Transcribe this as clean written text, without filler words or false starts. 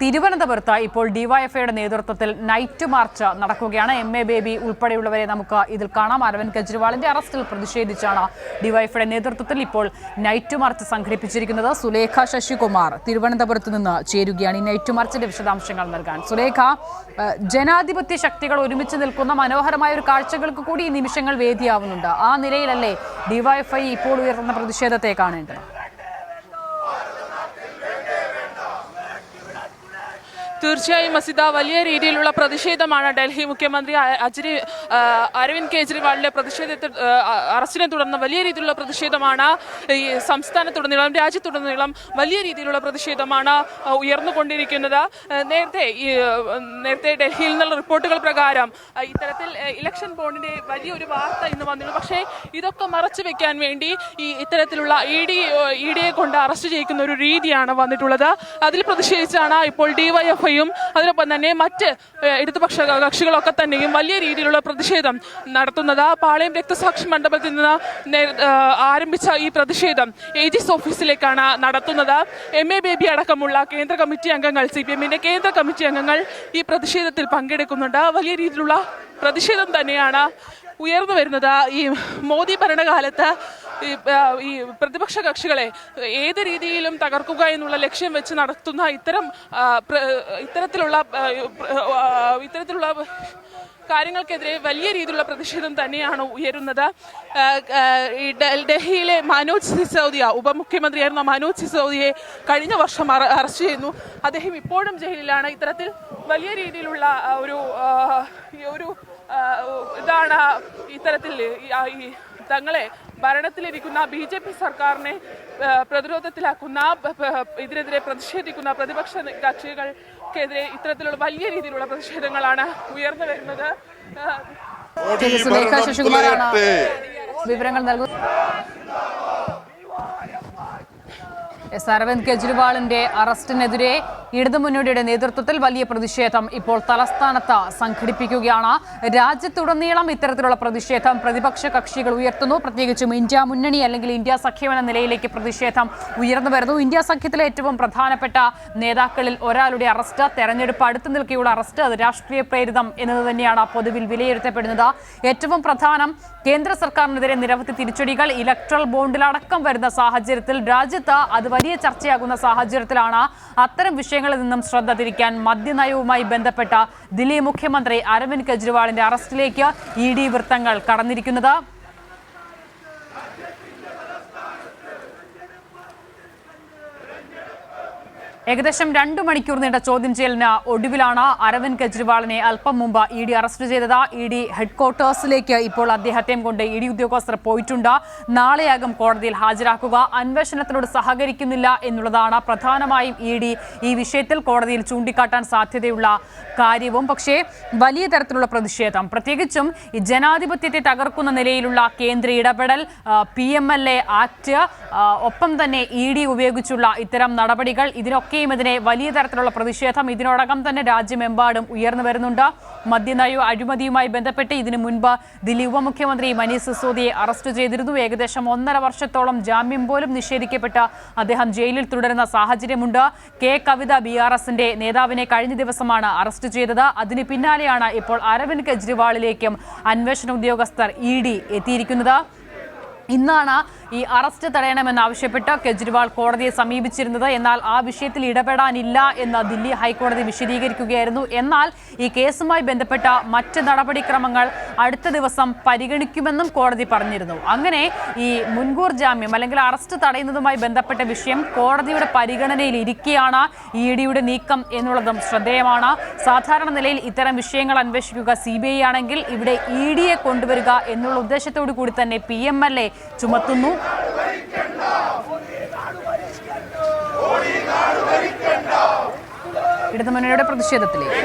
തിരുവനന്തപുരത്ത് ഇപ്പോൾ ഡിവൈഎഫ്ഐയുടെ നേതൃത്വത്തിൽ നൈറ്റ് മാർച്ച് നടക്കുകയാണ്. MA ബേബി ഉൾപ്പെടെയുള്ളവരെ നമുക്ക് ഇതിൽ കാണാം. അരവിന്ദ് കെജ്രിവാളിന്റെ അറസ്റ്റിൽ പ്രതിഷേധിച്ചാണ് ഡിവൈഎഫ്ഐയുടെ നേതൃത്വത്തിൽ ഇപ്പോൾ നൈറ്റ് മാർച്ച് സംഘടിപ്പിച്ചിരിക്കുന്നത്. സുലേഖ ശശികുമാർ തിരുവനന്തപുരത്ത് നിന്ന് ചേരുകയാണ് ഈ നൈറ്റ് മാർച്ചിന്റെ വിശദാംശങ്ങൾ നൽകാൻ. സുലേഖ, ജനാധിപത്യ ശക്തികൾ ഒരുമിച്ച് നിൽക്കുന്ന മനോഹരമായ ഒരു കാഴ്ചകൾക്ക് കൂടി ഈ നിമിഷങ്ങൾ വേദിയാവുന്നുണ്ട്. ആ നിലയിലല്ലേ ഡിവൈഎഫ്ഐ ഇപ്പോൾ ഉയർന്ന പ്രതിഷേധത്തെ കാണേണ്ടത്? തീർച്ചയായും മസിദ, വലിയ രീതിയിലുള്ള പ്രതിഷേധമാണ് ഡൽഹി മുഖ്യമന്ത്രി അരവിന്ദ് കെജ്രിവാളിന്റെ അറസ്റ്റിനെ തുടർന്ന് വലിയ രീതിയിലുള്ള പ്രതിഷേധമാണ് ഈ സംസ്ഥാനത്തുടനീളം രാജ്യത്തുടനീളം വലിയ രീതിയിലുള്ള പ്രതിഷേധമാണ് ഉയർന്നുകൊണ്ടിരിക്കുന്നത്. നേരത്തെ ഡൽഹിയിൽ നിന്നുള്ള റിപ്പോർട്ടുകൾ പ്രകാരം ഇത്തരത്തിൽ ഇലക്ഷൻ ബോണ്ടിന്റെ വലിയൊരു വാർത്ത ഇന്ന് വന്നിരുന്നു. പക്ഷേ ഇതൊക്കെ മറച്ചു വെക്കാൻ വേണ്ടി ഇത്തരത്തിലുള്ള ഇ ഡിയെ കൊണ്ട് അറസ്റ്റ് ചെയ്യിക്കുന്ന ഒരു രീതിയാണ് വന്നിട്ടുള്ളത്. അതിൽ പ്രതിഷേധിച്ചാണ് ഇപ്പോൾ ഡിവൈഎഫ് അതിനൊപ്പം തന്നെ മറ്റ് ഇടതുപക്ഷ കക്ഷികളൊക്കെ തന്നെയും വലിയ രീതിയിലുള്ള പ്രതിഷേധം നടത്തുന്നത്. പാളയം രക്തസാക്ഷി മണ്ഡപത്തിൽ നിന്ന് ആരംഭിച്ച ഈ പ്രതിഷേധം AG's ഓഫീസിലേക്കാണ് നടത്തുന്നത്. MA ബേബി അടക്കമുള്ള കേന്ദ്ര കമ്മിറ്റി അംഗങ്ങൾ, CPMന്റെ കേന്ദ്ര കമ്മിറ്റി അംഗങ്ങൾ ഈ പ്രതിഷേധത്തിൽ പങ്കെടുക്കുന്നുണ്ട്. വലിയ രീതിയിലുള്ള പ്രതിഷേധം തന്നെയാണ് ഉയർന്നു വരുന്നത്. ഈ മോദി ഭരണകാലത്ത് ഈ പ്രതിപക്ഷ കക്ഷികളെ ഏത് രീതിയിലും തകർക്കുക എന്നുള്ള ലക്ഷ്യം വെച്ച് നടത്തുന്ന ഇത്തരത്തിലുള്ള കാര്യങ്ങൾക്കെതിരെ വലിയ രീതിയിലുള്ള പ്രതിഷേധം തന്നെയാണ് ഉയരുന്നത്. ഡൽഹിയിലെ മനോജ് സിസോദിയ, ഉപമുഖ്യമന്ത്രിയായിരുന്ന മനോജ് സിസോദിയെ കഴിഞ്ഞ വർഷം അറസ്റ്റ് ചെയ്യുന്നു. അദ്ദേഹം ഇപ്പോഴും ജയിലിലാണ്. ഇത്തരത്തിൽ വലിയ രീതിയിലുള്ള ഒരു ഇതാണ് ഇത്തരത്തിൽ തങ്ങളെ ഭരണത്തിലിരിക്കുന്ന BJP സർക്കാരിനെ പ്രതിരോധത്തിലാക്കുന്ന, ഇതിനെതിരെ പ്രതിഷേധിക്കുന്ന പ്രതിപക്ഷ കക്ഷികൾക്കെതിരെ ഇത്തരത്തിലുള്ള വലിയ രീതിയിലുള്ള പ്രതിഷേധങ്ങളാണ് ഉയർന്നു വരുന്നത്. സുലേഖ ശശികുമാറാണ് വിവരങ്ങൾ നൽകുന്നത്. അരവിന്ദ് കെജ്രിവാളിന്റെ അറസ്റ്റിനെതിരെ ഇടതുമുന്നണിയുടെ നേതൃത്വത്തിൽ വലിയ പ്രതിഷേധം ഇപ്പോൾ തലസ്ഥാനത്ത് സംഘടിപ്പിക്കുകയാണ്. രാജ്യത്തുടനീളം ഇത്തരത്തിലുള്ള പ്രതിഷേധം പ്രതിപക്ഷ കക്ഷികൾ ഉയർത്തുന്നു. പ്രത്യേകിച്ചും ഇന്ത്യ മുന്നണി അല്ലെങ്കിൽ ഇന്ത്യ സഖ്യം എന്ന നിലയിലേക്ക് പ്രതിഷേധം ഉയർന്നു വരുന്നു. ഇന്ത്യ സഖ്യത്തിലെ ഏറ്റവും പ്രധാനപ്പെട്ട നേതാക്കളിൽ ഒരാളുടെ അറസ്റ്റ്, തെരഞ്ഞെടുപ്പ് അടുത്തു നിൽക്കെയുള്ള അറസ്റ്റ്, അത് രാഷ്ട്രീയ പ്രേരിതം എന്നത് തന്നെയാണ് പൊതുവിൽ വിലയിരുത്തപ്പെടുന്നത്. ഏറ്റവും പ്രധാനം, കേന്ദ്ര സർക്കാരിനെതിരെ നിരവധി തിരിച്ചടികൾ ഇലക്ട്രൽ ബോണ്ടിലടക്കം വരുന്ന സാഹചര്യത്തിൽ രാജ്യത്ത് അത് വലിയ ചർച്ചയാകുന്ന സാഹചര്യത്തിലാണ് അത്തരം വിഷയങ്ങളിൽ നിന്നും ശ്രദ്ധ തിരിക്കാൻ മദ്യനയവുമായി ബന്ധപ്പെട്ട ദില്ലി മുഖ്യമന്ത്രി അരവിന്ദ് കെജ്രിവാളിന്റെ അറസ്റ്റിലേക്ക് ED വൃത്തങ്ങൾ കടന്നിരിക്കുന്നത്. ഏകദേശം 2 മണിക്കൂർ നീണ്ട ചോദ്യം ചെയ്യലിന് ഒടുവിലാണ് അരവിന്ദ് കെജ്രിവാളിനെ അല്പം മുമ്പ് ED അറസ്റ്റ് ചെയ്തത്. ED ഹെഡ്ക്വാർട്ടേഴ്സിലേക്ക് ഇപ്പോൾ അദ്ദേഹത്തെയും കൊണ്ട് ED ഉദ്യോഗസ്ഥർ പോയിട്ടുണ്ട്. നാളെയാകും കോടതിയിൽ ഹാജരാക്കുക. അന്വേഷണത്തിനോട് സഹകരിക്കുന്നില്ല എന്നുള്ളതാണ് പ്രധാനമായും ED ഈ വിഷയത്തിൽ കോടതിയിൽ ചൂണ്ടിക്കാട്ടാൻ സാധ്യതയുള്ള കാര്യവും. പക്ഷേ വലിയ തരത്തിലുള്ള പ്രതിഷേധം, പ്രത്യേകിച്ചും ഈ ജനാധിപത്യത്തെ തകർക്കുന്ന നിലയിലുള്ള കേന്ദ്ര ഇടപെടൽ, PMLA ആക്ട്, ഒപ്പം തന്നെ ED ഉപയോഗിച്ചുള്ള ഇത്തരം നടപടികൾ, ഇതിനൊക്കെ ഇതിനെ വലിയ തരത്തിലുള്ള പ്രതിഷേധം ഇതിനോടകം തന്നെ രാജ്യമെമ്പാടും ഉയർന്നു വരുന്നുണ്ട്. മദ്യനയ അഴിമതിയുമായി ബന്ധപ്പെട്ട് ഇതിനു മുൻപ് ദില്ലി ഉപമുഖ്യമന്ത്രി മനീഷ് സിസോദിയെ അറസ്റ്റ് ചെയ്തിരുന്നു. ഏകദേശം 1.5 വർഷത്തോളം ജാമ്യം പോലും നിഷേധിക്കപ്പെട്ട അദ്ദേഹം ജയിലിൽ തുടരുന്ന സാഹചര്യമുണ്ട്. കവിത BRSന്റെ നേതാവിനെ കഴിഞ്ഞ ദിവസമാണ് അറസ്റ്റ് ചെയ്തത്. അതിന് പിന്നാലെയാണ് ഇപ്പോൾ അരവിന്ദ് കെജ്രിവാളിലേക്കും അന്വേഷണ ഉദ്യോഗസ്ഥർ ED എത്തിയിരിക്കുന്നത്. ഇന്നാണ് ഈ അറസ്റ്റ് തടയണമെന്നാവശ്യപ്പെട്ട് കെജ്രിവാൾ കോടതിയെ സമീപിച്ചിരുന്നത്. എന്നാൽ ആ വിഷയത്തിൽ ഇടപെടാനില്ല എന്ന് ദില്ലി ഹൈക്കോടതി വിശദീകരിക്കുകയായിരുന്നു. എന്നാൽ ഈ കേസുമായി ബന്ധപ്പെട്ട മറ്റ് നടപടിക്രമങ്ങൾ അടുത്ത ദിവസം പരിഗണിക്കുമെന്നും കോടതി പറഞ്ഞിരുന്നു. അങ്ങനെ ഈ മുൻകൂർ ജാമ്യം അല്ലെങ്കിൽ അറസ്റ്റ് തടയുന്നതുമായി ബന്ധപ്പെട്ട വിഷയം കോടതിയുടെ പരിഗണനയിൽ ഇരിക്കെയാണ് EDയുടെ നീക്കം എന്നുള്ളതും ശ്രദ്ധേയമാണ്. സാധാരണ നിലയിൽ ഇത്തരം വിഷയങ്ങൾ അന്വേഷിക്കുക CBI ആണെങ്കിൽ ഇവിടെ EDയെ കൊണ്ടുവരിക എന്നുള്ള ഉദ്ദേശത്തോടു കൂടി തന്നെ PMLA ചുമത്തുന്നു. ഇടതുമുന്നണിയുടെ പ്രതിഷേധത്തിലേക്ക്